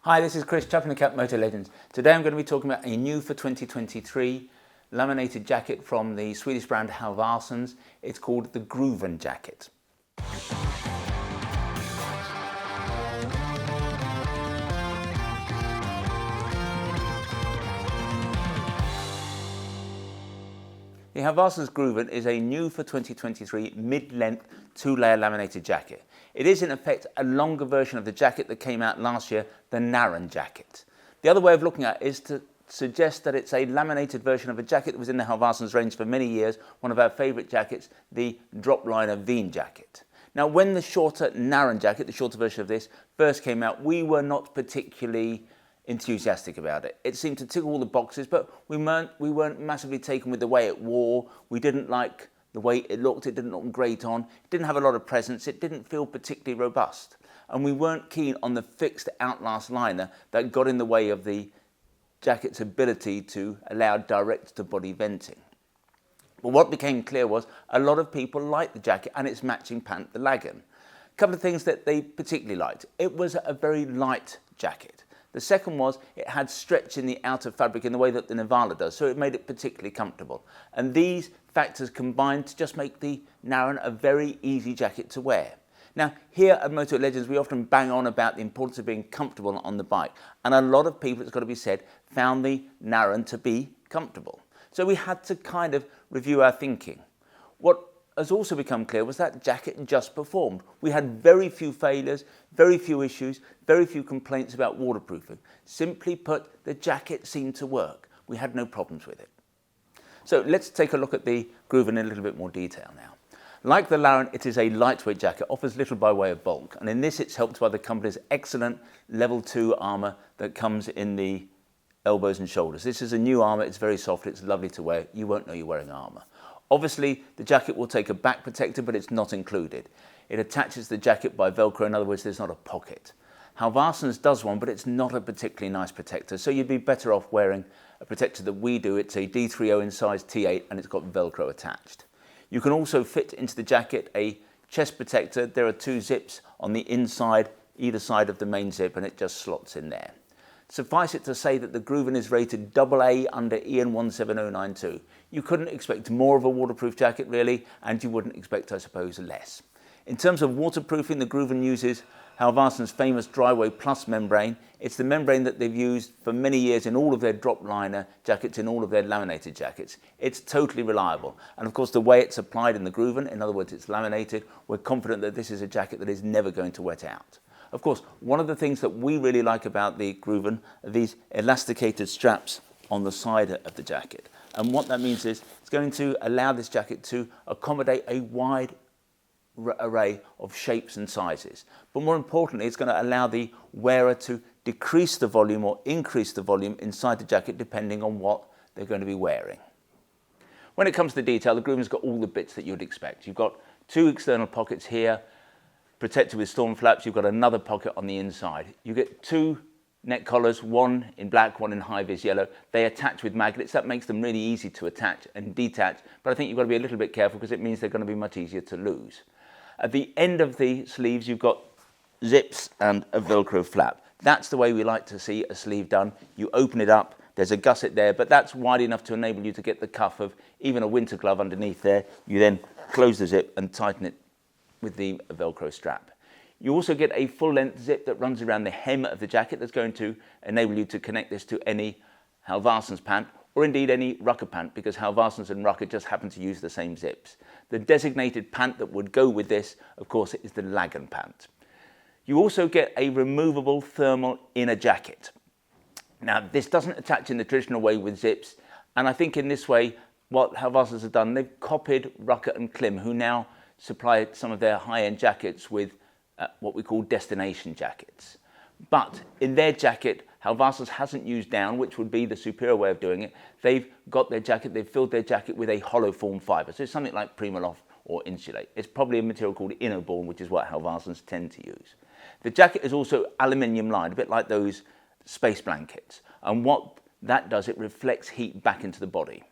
Hi, this is Chris, Chaplain Cap Motor Legends. Today I'm going to be talking about a new for 2023 laminated jacket from the Swedish brand Halvarssons. It's called the Gruven jacket. The Halvarssons Gruven is a new for 2023 mid-length 2-layer laminated jacket. It is in effect a longer version of the jacket that came out last year, the Naren jacket. The other way of looking at it is to suggest that it's a laminated version of a jacket that was in the Halvarssons range for many years, one of our favourite jackets, the drop liner Wien jacket. Now when the shorter Naren jacket, the shorter version of this, first came out, we were not particularly enthusiastic about it. It seemed to tick all the boxes, but we weren't massively taken with the way it wore. We didn't like the way it looked. It didn't look great on. It didn't have a lot of presence. It didn't feel particularly robust. And we weren't keen on the fixed outlast liner that got in the way of the jacket's ability to allow direct to body venting. But what became clear was a lot of people liked the jacket and its matching pant, the lagan. A couple of things that they particularly liked. It was a very light jacket. The second was it had stretch in the outer fabric in the way that the Nivala does, so it made it particularly comfortable. And these factors combined to just make the Naren a very easy jacket to wear. Now, here at Motor Legends, we often bang on about the importance of being comfortable on the bike. And a lot of people, it's got to be said, found the Naren to be comfortable. So we had to kind of review our thinking. What has also become clear was that jacket just performed. We had very few failures, very few issues, very few complaints about waterproofing. Simply put, the jacket seemed to work. We had no problems with it. So let's take a look at the Gruven in a little bit more detail now. Like the Naren, it is a lightweight jacket, offers little by way of bulk, and in this it's helped by the company's excellent level 2 armour that comes in the elbows and shoulders. This is a new armour, it's very soft, it's lovely to wear, you won't know you're wearing armour. Obviously, the jacket will take a back protector, but it's not included. It attaches the jacket by Velcro, in other words, there's not a pocket. Halvarssons does one, but it's not a particularly nice protector, so you'd be better off wearing a protector that we do. It's a D30 in size T8, and it's got Velcro attached. You can also fit into the jacket a chest protector. There are 2 zips on the inside, either side of the main zip, and it just slots in there. Suffice it to say that the Gruven is rated AA under EN 17092. You couldn't expect more of a waterproof jacket really, and you wouldn't expect, I suppose, less. In terms of waterproofing, the Gruven uses Halvarssons' famous Dryway Plus membrane. It's the membrane that they've used for many years in all of their drop liner jackets, in all of their laminated jackets. It's totally reliable. And of course, the way it's applied in the Gruven, in other words, it's laminated, we're confident that this is a jacket that is never going to wet out. Of course, one of the things that we really like about the Gruven are these elasticated straps on the side of the jacket. And what that means is it's going to allow this jacket to accommodate a wide array of shapes and sizes. But more importantly, it's going to allow the wearer to decrease the volume or increase the volume inside the jacket depending on what they're going to be wearing. When it comes to detail, the Gruven's got all the bits that you'd expect. You've got 2 external pockets here, protected with storm flaps. You've got another pocket on the inside. You get 2 neck collars, one in black, one in high-vis yellow. They attach with magnets. That makes them really easy to attach and detach, but I think you've got to be a little bit careful because it means they're going to be much easier to lose. At the end of the sleeves, you've got zips and a Velcro flap. That's the way we like to see a sleeve done. You open it up, there's a gusset there, but that's wide enough to enable you to get the cuff of even a winter glove underneath there. You then close the zip and tighten it with the Velcro strap. You also get a full-length zip that runs around the hem of the jacket that's going to enable you to connect this to any Halvarssons pant or indeed any Rukka pant, because Halvarssons and Rukka just happen to use the same zips. The designated pant that would go with this, of course, is the lagan pant. You also get a removable thermal inner jacket. Now, this doesn't attach in the traditional way with zips, and I think in this way, what Halvarssons have done, they've copied Rukka and Klim, who now supply some of their high-end jackets with what we call destination jackets. But in their jacket, Halvarssons hasn't used down, which would be the superior way of doing it. They've got their jacket, they've filled their jacket with a hollow form fibre. So it's something like Primaloft or Insulate. It's probably a material called Innoborn, which is what Halvarssons tend to use. The jacket is also aluminium lined, a bit like those space blankets. And what that does, it reflects heat back into the body.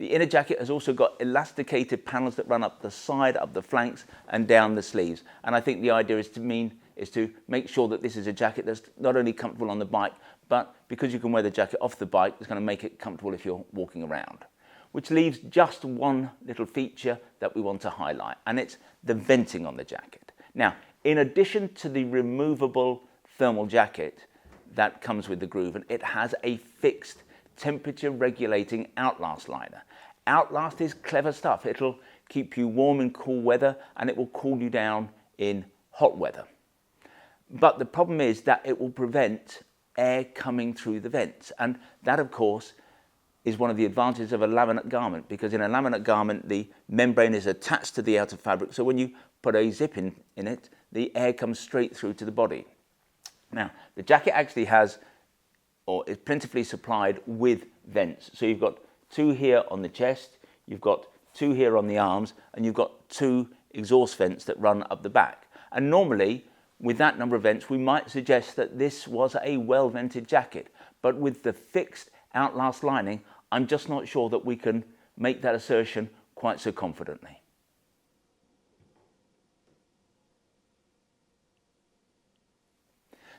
The inner jacket has also got elasticated panels that run up the side, up the flanks and down the sleeves. And I think the idea is to make sure that this is a jacket that's not only comfortable on the bike, but because you can wear the jacket off the bike, it's going to make it comfortable if you're walking around. Which leaves just one little feature that we want to highlight, and it's the venting on the jacket. Now, in addition to the removable thermal jacket that comes with the Gruven, it has a fixed temperature regulating Outlast liner. Outlast is clever stuff. It'll keep you warm in cool weather and it will cool you down in hot weather. But the problem is that it will prevent air coming through the vents, and that of course is one of the advantages of a laminate garment, because in a laminate garment the membrane is attached to the outer fabric, so when you put a zip in it, the air comes straight through to the body. Now, the jacket actually has, or is plentifully supplied with vents. So you've got 2 here on the chest, you've got 2 here on the arms, and you've got 2 exhaust vents that run up the back. And normally, with that number of vents, we might suggest that this was a well-vented jacket. But with the fixed Outlast lining, I'm just not sure that we can make that assertion quite so confidently.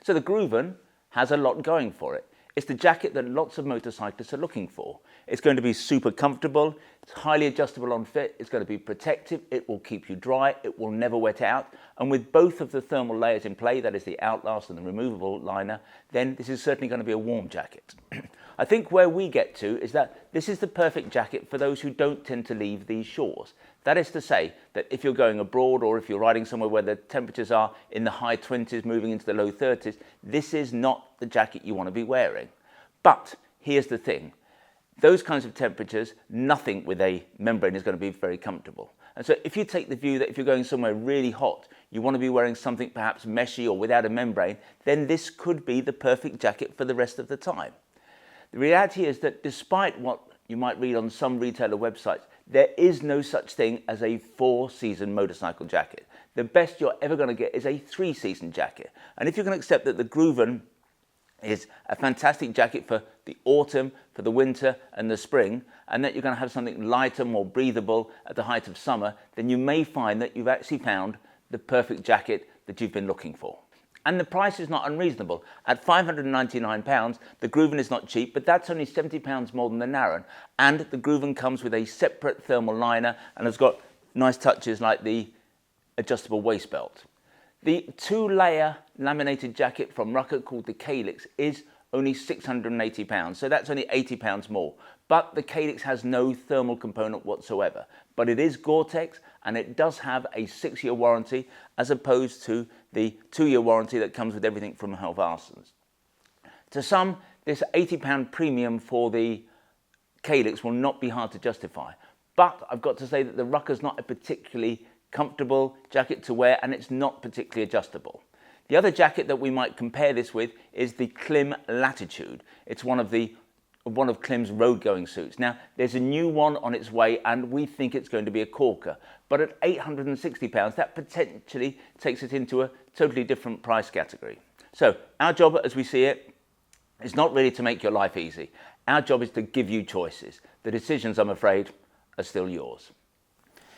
So the Gruven has a lot going for it. It's the jacket that lots of motorcyclists are looking for. It's going to be super comfortable, it's highly adjustable on fit, it's going to be protective, it will keep you dry, it will never wet out. And with both of the thermal layers in play, that is the Outlast and the removable liner, then this is certainly going to be a warm jacket. I think where we get to is that this is the perfect jacket for those who don't tend to leave these shores. That is to say that if you're going abroad or if you're riding somewhere where the temperatures are in the high 20s moving into the low 30s, this is not the jacket you want to be wearing. But here's the thing, those kinds of temperatures, nothing with a membrane is going to be very comfortable. And so if you take the view that if you're going somewhere really hot, you want to be wearing something perhaps meshy or without a membrane, then this could be the perfect jacket for the rest of the time. The reality is that despite what you might read on some retailer websites, there is no such thing as a 4-season motorcycle jacket. The best you're ever going to get is a 3-season jacket. And if you can accept that the Gruven is a fantastic jacket for the autumn, for the winter and the spring, and that you're going to have something lighter, more breathable at the height of summer, then you may find that you've actually found the perfect jacket that you've been looking for. And the price is not unreasonable. At £599, the Gruven is not cheap, but that's only £70 more than the Naren. And the Gruven comes with a separate thermal liner and has got nice touches like the adjustable waist belt. The 2-layer laminated jacket from Rukka called the Calyx is only £680, so that's only £80 more. But the Calyx has no thermal component whatsoever. But it is Gore-Tex and it does have a 6-year warranty as opposed to the 2-year warranty that comes with everything from Halvarssons. To some, this £80 premium for the Calyx will not be hard to justify. But I've got to say that the Rukka's not a particularly comfortable jacket to wear and it's not particularly adjustable. The other jacket that we might compare this with is the Klim Latitude. It's one of Klim's road-going suits. Now, there's a new one on its way and we think it's going to be a corker. But at £860, that potentially takes it into a totally different price category. So, our job, as we see it, is not really to make your life easy. Our job is to give you choices. The decisions, I'm afraid, are still yours.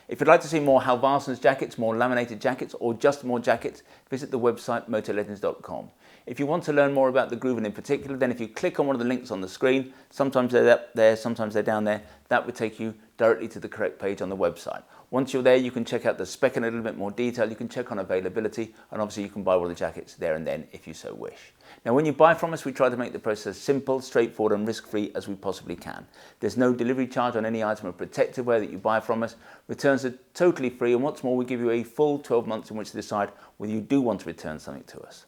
If you'd like to see more Halvarssons jackets, more laminated jackets, or just more jackets, visit the website motorlegends.com. If you want to learn more about the Gruven in particular, then if you click on one of the links on the screen, sometimes they're up there, sometimes they're down there, that would take you directly to the correct page on the website. Once you're there, you can check out the spec in a little bit more detail, you can check on availability, and obviously you can buy all the jackets there and then if you so wish. Now, when you buy from us, we try to make the process simple, straightforward and risk-free as we possibly can. There's no delivery charge on any item of protective wear that you buy from us. Returns are totally free, and what's more, we give you a full 12 months in which to decide whether you do want to return something to us.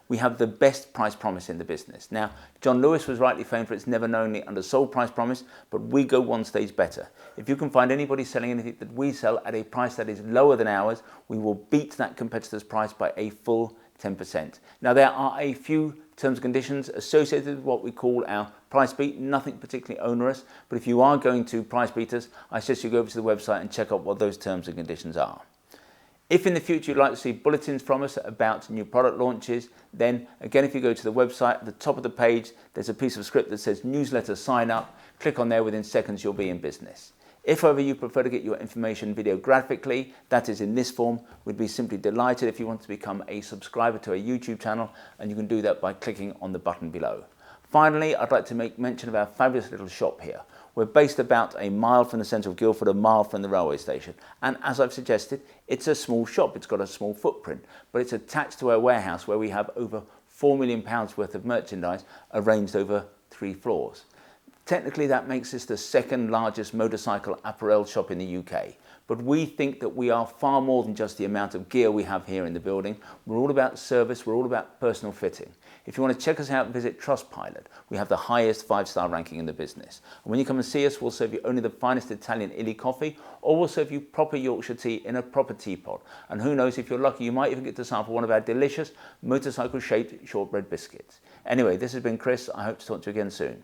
We have the best price promise in the business. Now, John Lewis was rightly famed for its never knowingly undersold price promise, but we go one stage better. If you can find anybody selling anything that we sell at a price that is lower than ours, we will beat that competitor's price by a full 10%. Now, there are a few terms and conditions associated with what we call our price beat, nothing particularly onerous, but if you are going to price beat us, I suggest you go over to the website and check out what those terms and conditions are. If in the future you'd like to see bulletins from us about new product launches, then again, if you go to the website, at the top of the page, there's a piece of script that says newsletter sign up. Click on there, within seconds you'll be in business. If however you prefer to get your information videographically, that is in this form, we'd be simply delighted if you want to become a subscriber to our YouTube channel, and you can do that by clicking on the button below. Finally, I'd like to make mention of our fabulous little shop here. We're based about a mile from the centre of Guildford, a mile from the railway station. And as I've suggested, it's a small shop. It's got a small footprint, but it's attached to our warehouse where we have over £4 million worth of merchandise arranged over 3 floors. Technically, that makes this the second largest motorcycle apparel shop in the UK. But we think that we are far more than just the amount of gear we have here in the building. We're all about service, we're all about personal fitting. If you want to check us out, visit Trustpilot. We have the highest 5-star ranking in the business. And when you come and see us, we'll serve you only the finest Italian illy coffee, or we'll serve you proper Yorkshire tea in a proper teapot. And who knows, if you're lucky, you might even get to sample one of our delicious motorcycle-shaped shortbread biscuits. Anyway, this has been Chris. I hope to talk to you again soon.